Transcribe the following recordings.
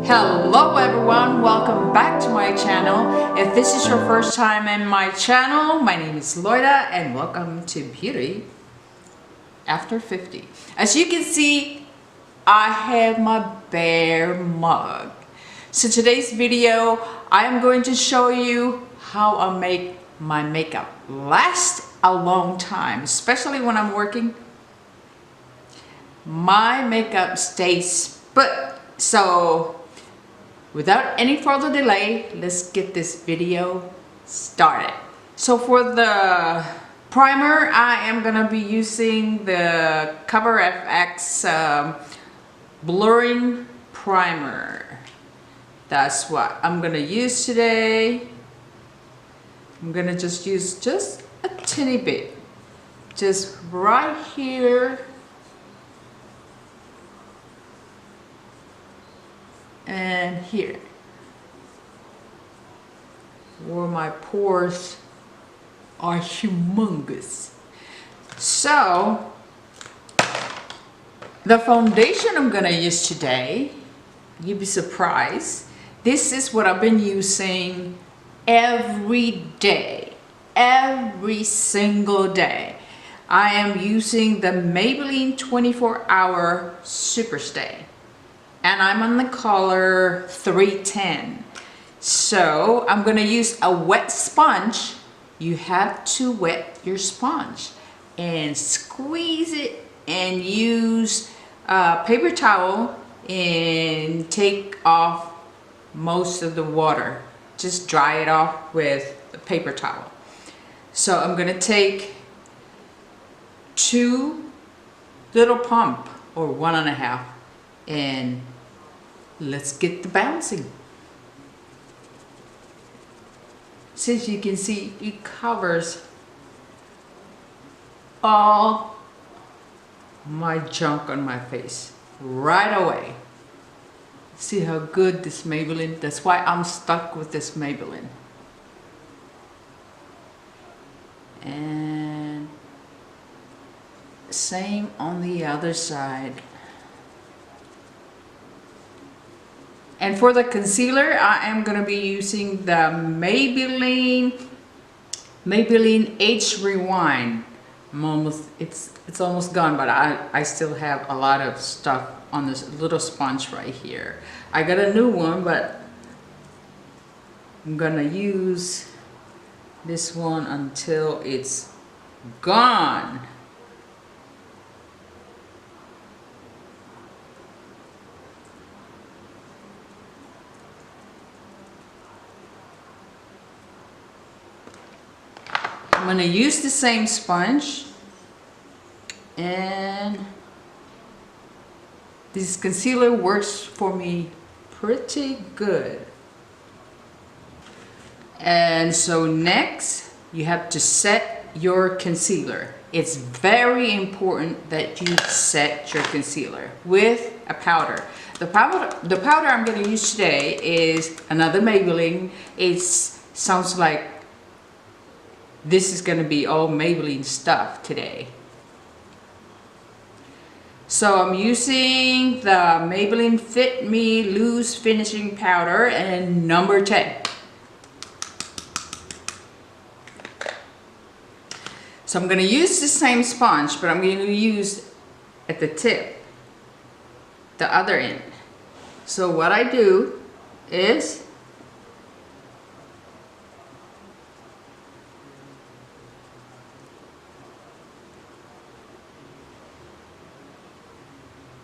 Hello everyone, welcome back to my channel. If this is your first time in my channel, my name is Loida and welcome to Beauty After 50. As you can see, I have my bear mug. So today's video, I am going to show you how I make my makeup last a long time, especially when I'm working. My makeup stays put. So without any further delay, let's get this video started. So for the primer, I am gonna be using the Cover FX blurring primer. That's what I'm gonna use today. I'm gonna just use just a teeny bit, just right here and here, where my pores are humongous. So the foundation I'm gonna use today, you'd be surprised, this is what I've been using every day, every single day. I am using the Maybelline 24-Hour Superstay. And I'm on the color 310. So I'm gonna use a wet sponge. You have to wet your sponge and squeeze it and use a paper towel and take off most of the water. Just dry it off with a paper towel. So I'm gonna take 2 little pump or 1.5 and let's get the bouncing. Since you can see, it covers all my junk on my face right away. See how good this Maybelline, that's why I'm stuck with this Maybelline. And same on the other side. And for the concealer, I am going to be using the Maybelline Age Rewind. It's almost gone, but I still have a lot of stuff on this little sponge right here. I got a new one, but I'm gonna use this one until it's gone. I'm going to use the same sponge, and this concealer works for me pretty good. And so next, you have to set your concealer. It's very important that you set your concealer with a powder. The powder I'm going to use today is another Maybelline. It sounds like this is going to be all Maybelline stuff today. So I'm using the Maybelline Fit Me Loose Finishing Powder and number 10. So I'm going to use the same sponge, but I'm going to use at the tip, the other end. So what I do is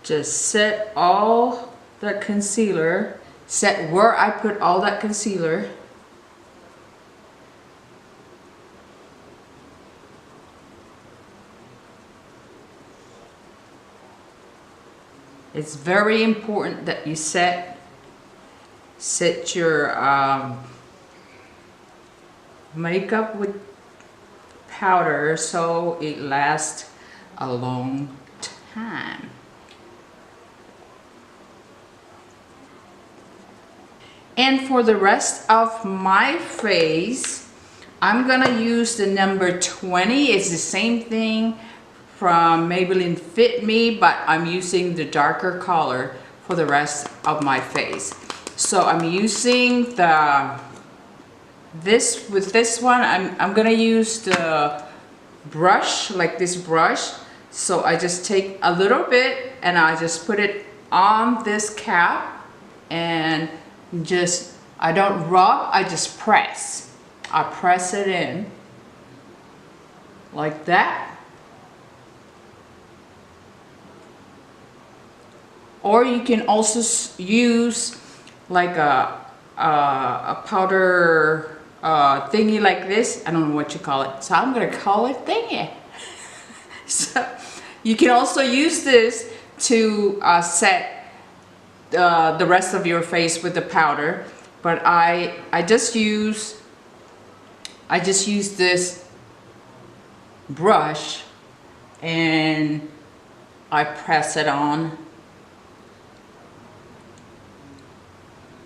just set all that concealer, set where I put all that concealer. It's very important that you set your makeup with powder so it lasts a long time. And for the rest of my face, I'm gonna use the number 20. It's the same thing from Maybelline Fit Me, but I'm using the darker color for the rest of my face. So I'm using with this one, I'm gonna use the brush, like this brush. So I just take a little bit and I just put it on this cap, and just, I don't rub, I just press. I press it in like that. Or you can also use like a powder thingy like this. I don't know what you call it, so I'm gonna call it thingy. So you can also use this to set the rest of your face with the powder, but I just use this brush and I press it on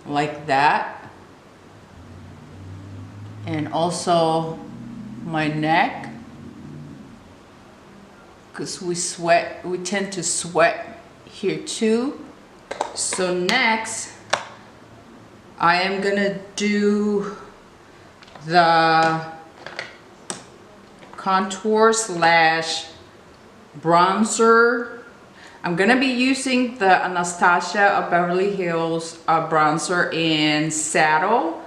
like that, and also my neck, because we tend to sweat here too. So next I am gonna do the contour slash bronzer. I'm gonna be using the Anastasia of Beverly Hills bronzer in Saddle.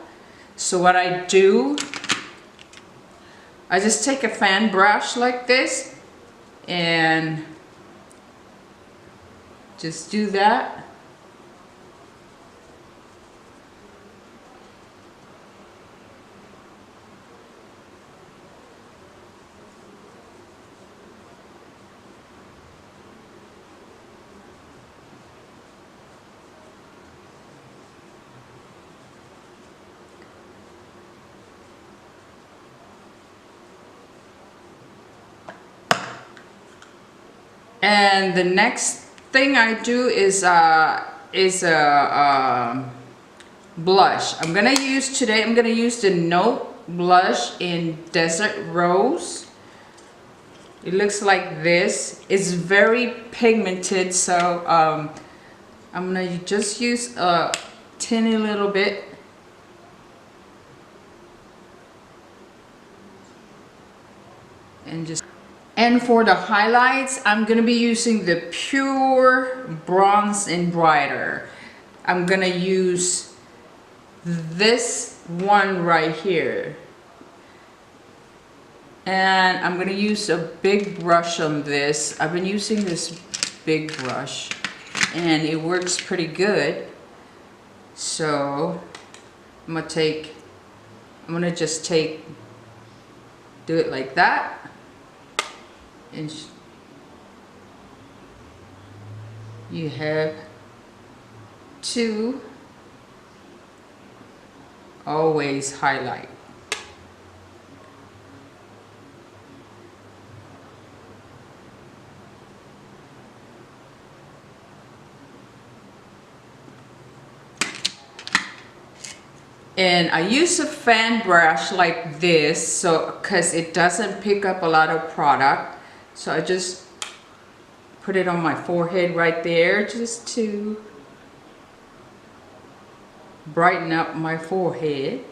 So what I do, I just take a fan brush like this and just do that. And the next thing I do is a blush. I'm gonna use the Note blush in Desert Rose. It looks like this. It's very pigmented, so I'm gonna just use a teeny little bit. And for the highlights, I'm gonna be using the Pure Bronze and Brighter. I'm gonna use this one right here. And I'm gonna use a big brush on this. I've been using this big brush and it works pretty good. So I'm gonna just do it like that. And you have to always highlight. And I use a fan brush like this, so because it doesn't pick up a lot of product. So I just put it on my forehead right there just to brighten up my forehead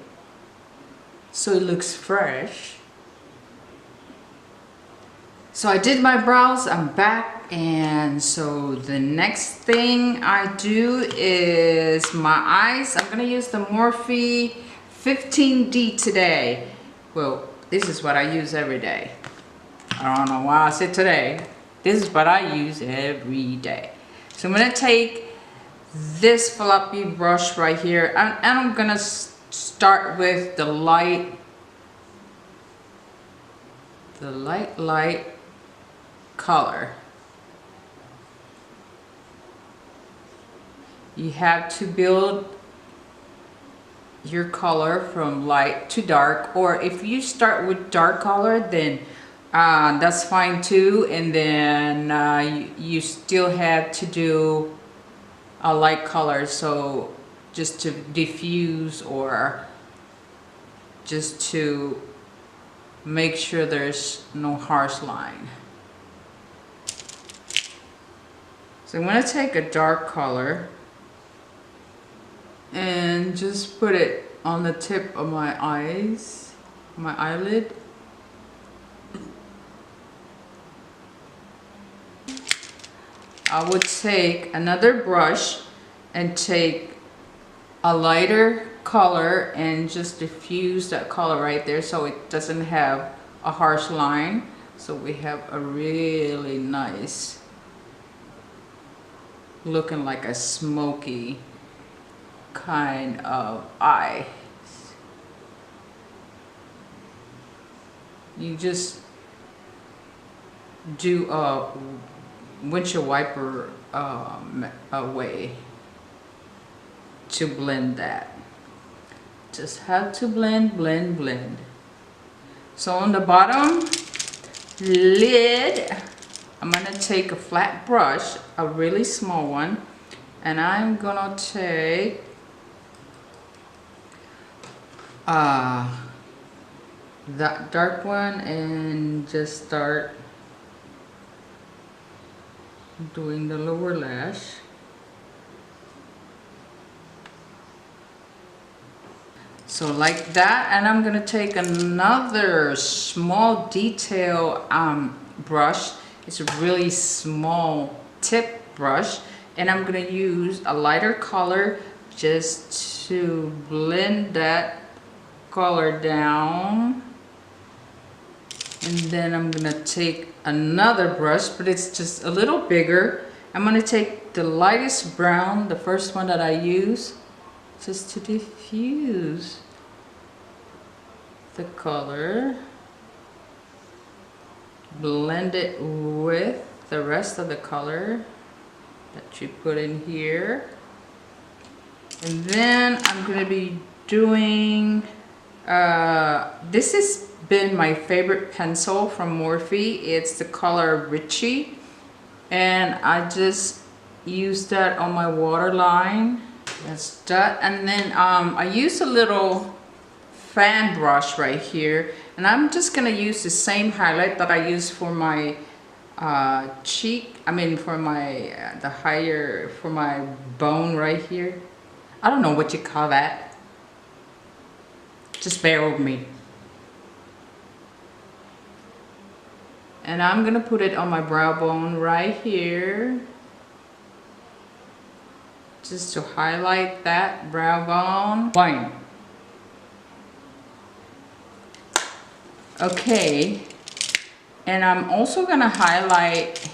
so it looks fresh. So I did my brows, I'm back, and so the next thing I do is my eyes. I'm gonna use the Morphe 15D today. Well, this is what I use every day. I don't know why I said today. This is what I use every day. So I'm gonna take this floppy brush right here, and I'm gonna start with the light color. You have to build your color from light to dark, or if you start with dark color, then that's fine too, and then you still have to do a light color, so just to diffuse or just to make sure there's no harsh line. So I'm going to take a dark color and then just put it on the tip of my eyes, my eyelid. I would take another brush and take a lighter color and just diffuse that color right there so it doesn't have a harsh line. So we have a really nice, looking like a smoky kind of eye. You just do a windshield wiper way to blend that. Just have to blend, blend, blend. So on the bottom lid, I'm gonna take a flat brush, a really small one, and I'm gonna take that dark one and just start doing the lower lash. So like that, and I'm gonna take another small detail brush. It's a really small tip brush, and I'm gonna use a lighter color just to blend that color down. And then I'm gonna take another brush, but it's just a little bigger. I'm gonna take the lightest brown, the first one that I use, just to diffuse the color. Blend it with the rest of the color that you put in here. And then I'm going to be doing, this has been my favorite pencil from Morphe. It's the color Richie. And I just use that on my waterline. That's that. And then I use a little fan brush right here, and I'm just gonna use the same highlight that I use for my cheek. I mean for my the higher, for my bone right here. I don't know what you call that. Just bear with me. And I'm gonna put it on my brow bone right here, just to highlight that brow bone. Fine. Okay, and I'm also gonna highlight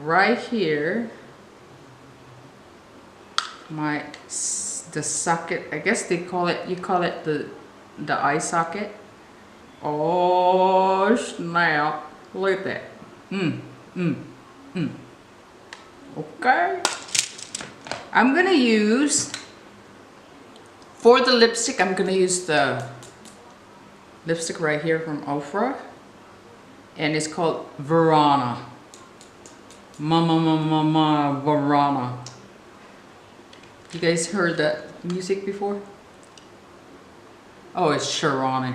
right here the socket. I guess they call it, you call it the eye socket. Oh snap, look at that. Okay, I'm gonna use, for the lipstick, I'm gonna use the lipstick right here from OFRA, and it's called Verona. Mama Verona. You guys heard that music before? Oh, it's Sharona,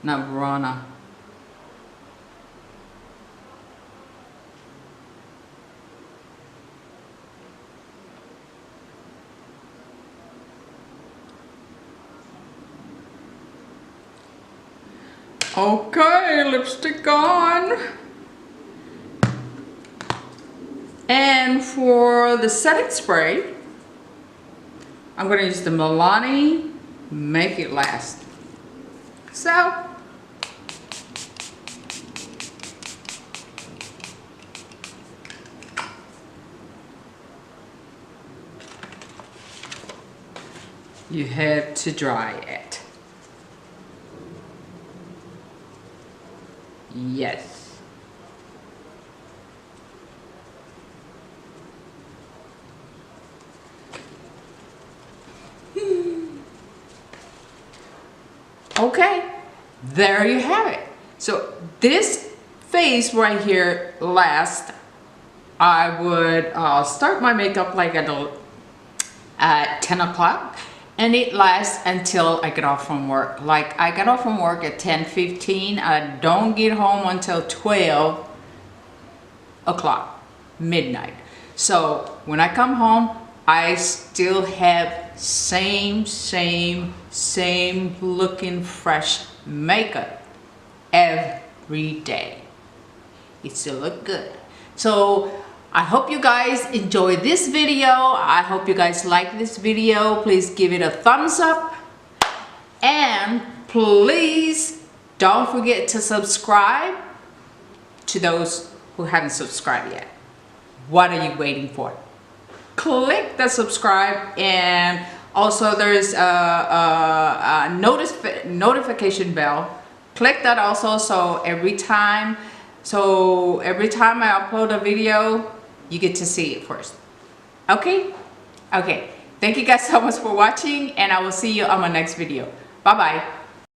not Verona. Okay, lipstick on. And for the setting spray, I'm going to use the Milani Make It Last. So, you have to dry it. Yes. Okay, there you have it. So this face right here last, I would start my makeup like at 10 o'clock, and it lasts until I get off from work. Like I get off from work at 10:15. I don't get home until 12 o'clock, midnight. So when I come home, I still have same looking fresh makeup every day. It still look good. So I hope you guys enjoy this video. I hope you guys like this video. Please give it a thumbs up, and please don't forget to subscribe to those who haven't subscribed yet. What are you waiting for? Click the subscribe, and also there's a notification bell. Click that also, so every time I upload a video, you get to see it first. Okay? Okay. Thank you guys so much for watching, and I will see you on my next video. Bye bye.